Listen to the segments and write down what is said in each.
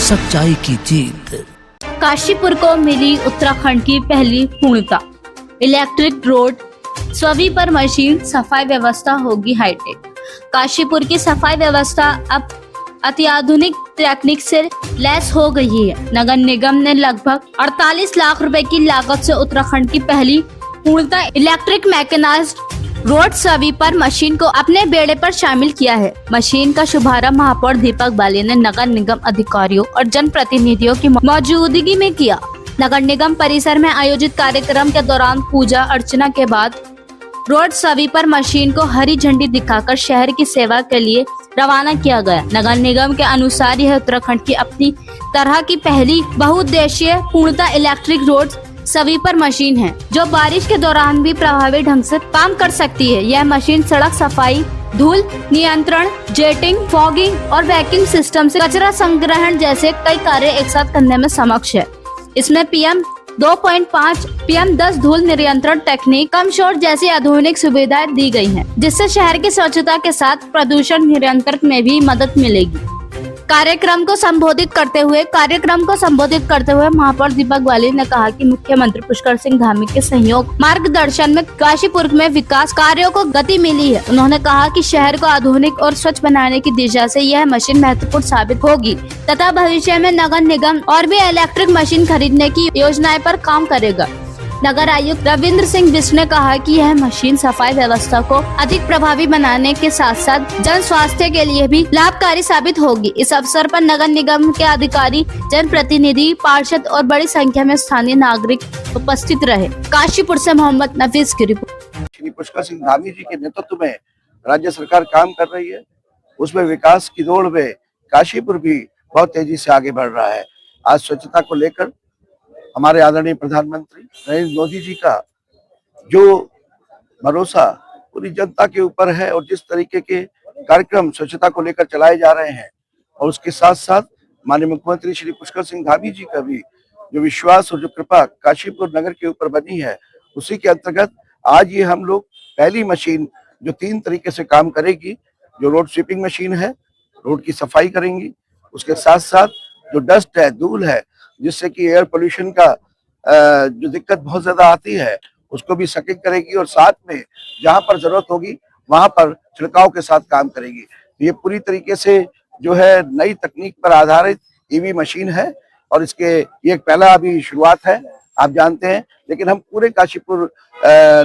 सच्चाई की जीत। काशीपुर को मिली उत्तराखंड की पहली पूर्णता। इलेक्ट्रिक रोड स्वीपर मशीन, सफाई व्यवस्था होगी हाईटेक। काशीपुर की सफाई व्यवस्था अब अत्याधुनिक तकनीक से लैस हो गई है। नगर निगम ने लगभग 48 लाख रुपए की लागत से उत्तराखंड की पहली पूर्णता electric mechanised road sweeper machine को अपने बेड़े पर शामिल किया है। मशीन का शुभारंभ महापौर दीपक बाली ने नगर निगम अधिकारियों और जनप्रतिनिधियों की मौजूदगी में किया। नगर निगम परिसर में आयोजित कार्यक्रम के दौरान पूजा अर्चना के बाद रोड स्वीपर मशीन को हरी झंडी दिखाकर शहर की सेवा के लिए रवाना किया गया। नगर निगम के अनुसार यह उत्तराखंड की अपनी तरह की पहली बहुउद्देशीय पूर्णतः इलेक्ट्रिक रोड स्वीपर मशीन है, जो बारिश के दौरान भी प्रभावी ढंग से काम कर सकती है। यह मशीन सड़क सफाई, धूल नियंत्रण, जेटिंग, फॉगिंग और वैक्यूम सिस्टम से कचरा संग्रहण जैसे कई कार्य एक साथ करने में सक्षम है। इसमें PM 2.5, PM 10 धूल नियंत्रण तकनीक, कम शोर जैसी आधुनिक सुविधाएं दी गई हैं, जिससे शहर की स्वच्छता के साथ प्रदूषण नियंत्रण में भी मदद मिलेगी। कार्यक्रम को संबोधित करते हुए महापौर दीपक बाली ने कहा कि मुख्यमंत्री पुष्कर सिंह धामी के सहयोग मार्गदर्शन में काशीपुर में विकास कार्यों को गति मिली है। उन्होंने कहा कि शहर को आधुनिक और स्वच्छ बनाने की दिशा से यह मशीन महत्वपूर्ण साबित होगी तथा भविष्य में नगर निगम और भी इलेक्ट्रिक मशीन खरीदने की योजनाएं पर काम करेगा। नगर आयुक्त रविंद्र सिंह बिष्ट ने कहा कि यह मशीन सफाई व्यवस्था को अधिक प्रभावी बनाने के साथ साथ जन स्वास्थ्य के लिए भी लाभकारी साबित होगी। इस अवसर पर नगर निगम के अधिकारी, जनप्रतिनिधि, पार्षद और बड़ी संख्या में स्थानीय नागरिक उपस्थित रहे। काशीपुर से मोहम्मद नफीस की रिपोर्ट। श्री पुष्कर सिंह धामी जी के नेतृत्व में राज्य सरकार काम कर रही है। उसमें विकास की दौड़ में काशीपुर भी बहुत तेजी से आगे बढ़ रहा है। आज स्वच्छता को लेकर हमारे आदरणीय प्रधानमंत्री नरेंद्र मोदी जी का जो भरोसा पूरी जनता के ऊपर है और जिस तरीके के कार्यक्रम स्वच्छता को लेकर चलाए जा रहे हैं, और उसके साथ साथ माननीय मुख्यमंत्री श्री पुष्कर सिंह धामी जी का भी जो विश्वास और जो कृपा काशीपुर नगर के ऊपर बनी है, उसी के अंतर्गत आज ये हम लोग पहली मशीन जो 3 तरीके से काम करेगी, जो रोड स्वीपिंग मशीन है, रोड की सफाई करेंगी, उसके साथ साथ जो डस्ट है, धूल है, जिससे कि एयर पोल्यूशन का जो दिक्कत बहुत ज्यादा आती है, उसको भी सकिंग करेगी और साथ में जहां पर जरूरत होगी वहां पर छिड़काव के साथ काम करेगी। ये पूरी तरीके से जो है नई तकनीक पर आधारित EV मशीन है और इसके ये एक पहला अभी शुरुआत है, आप जानते हैं। लेकिन हम पूरे काशीपुर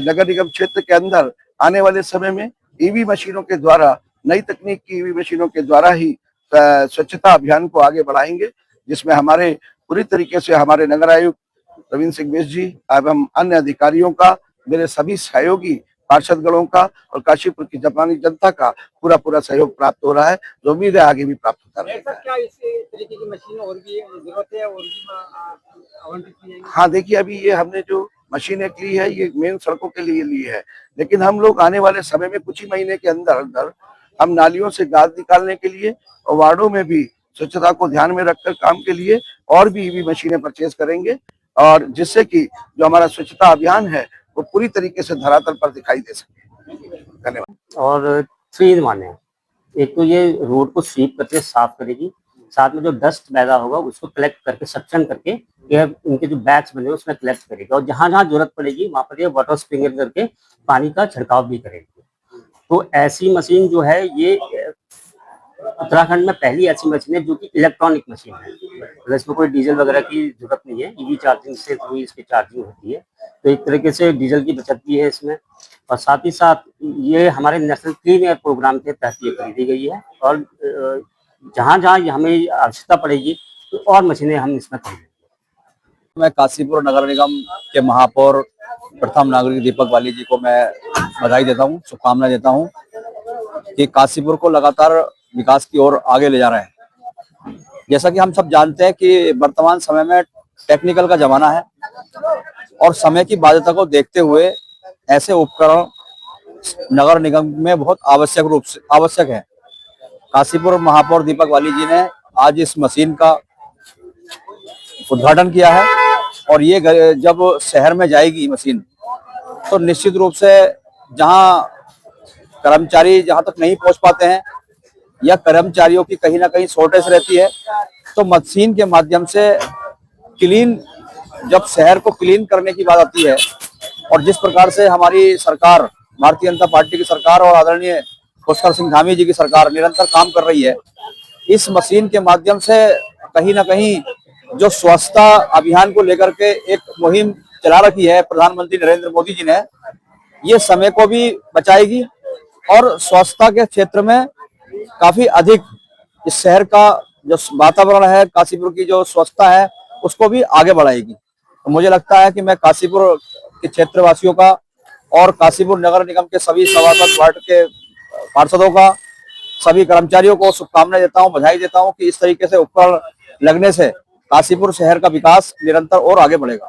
नगर निगम क्षेत्र के अंदर आने वाले समय में EV मशीनों के द्वारा, नई तकनीक की EV मशीनों के द्वारा ही स्वच्छता अभियान को आगे बढ़ाएंगे, जिसमें हमारे पूरी तरीके से हमारे नगर आयुक्त रविंद्र सिंह बिष्ट जी एवं अन्य अधिकारियों का, मेरे सभी सहयोगी पार्षदगणों का और काशीपुर की जापानी जनता का पूरा सहयोग प्राप्त हो रहा है, जो उम्मीद है आगे भी प्राप्त होता रहेगा। क्या इस तरीके की मशीन और भी जरूरत है और भी आवंटित की जाएगी? हाँ, देखिए अभी ये हमने जो मशीनें ली है ये मेन सड़कों के लिए ली है, लेकिन हम लोग आने वाले समय में कुछ ही महीने के अंदर हम नालियों से गाद निकालने के लिए और वार्डों में भी स्वच्छता को ध्यान में रखकर काम के लिए और भी EV मशीनें परचेज करेंगे, और जिससे कि जो हमारा स्वच्छता अभियान है वो पूरी तरीके से धरातल पर दिखाई दे सके। धन्यवाद। और 3 माने हैं। एक तो ये रोड को स्वीप करके साफ करेगी, साथ में जो डस्ट पैदा होगा उसको कलेक्ट करके सक्शन करके ये इनके जो बैग्स बने उसमें कलेक्ट करेगी, और जहां जहां जरूरत पड़ेगी वहां पर ये वाटर स्प्रिंकलर करके पानी का छिड़काव भी करेगी। तो ऐसी मशीन जो है ये उत्तराखंड में पहली ऐसी मशीन है जो कि इलेक्ट्रॉनिक मशीन है, मतलब इसमें कोई डीजल वगैरह की जरूरत नहीं है। EV चार्जिंग से थ्रू इसकी चार्जिंग होती है, तो एक तरीके से डीजल की बचत भी है इसमें। और साथ ही साथ ये हमारे नेशनल क्लीन एयर प्रोग्राम के तहत ये खरीदी गई है, और जहाँ जहाँ हमें आवश्यकता पड़ेगी तो और मशीनें हम इसमें खरीदेंगे। मैं काशीपुर नगर निगम के महापौर प्रथम नागरिक दीपक बाली जी को मैं बधाई देता हूँ, शुभकामनाएं देता हूँ कि काशीपुर को लगातार विकास की ओर आगे ले जा रहे हैं। जैसा कि हम सब जानते हैं कि वर्तमान समय में टेक्निकल का जमाना है और समय की बाध्यता को देखते हुए ऐसे उपकरण नगर निगम में बहुत आवश्यक है। काशीपुर महापौर दीपक बाली जी ने आज इस मशीन का उद्घाटन किया है, और ये जब शहर में जाएगी मशीन तो निश्चित रूप से जहां कर्मचारी जहां तक नहीं पहुंच पाते हैं या कर्मचारियों की कहीं ना कहीं शॉर्टेज रहती है, तो मशीन के माध्यम से क्लीन, जब शहर को क्लीन करने की बात आती है, और जिस प्रकार से हमारी सरकार, भारतीय जनता पार्टी की सरकार और आदरणीय पुष्कर सिंह धामी जी की सरकार निरंतर काम कर रही है, इस मशीन के माध्यम से कहीं ना कहीं जो स्वच्छता अभियान को लेकर के एक मुहिम चला रखी है प्रधानमंत्री नरेंद्र मोदी जी ने, ये समय को भी बचाएगी और स्वच्छता के क्षेत्र में काफी अधिक इस शहर का जो वातावरण है, काशीपुर की जो स्वच्छता है, उसको भी आगे बढ़ाएगी। तो मुझे लगता है कि मैं काशीपुर के क्षेत्रवासियों का और काशीपुर नगर निगम के सभी सभासद, वार्ड के पार्षदों का, सभी कर्मचारियों को शुभकामनाएं देता हूं, बधाई देता हूं कि इस तरीके से उपकरण लगने से काशीपुर शहर का विकास निरंतर और आगे बढ़ेगा।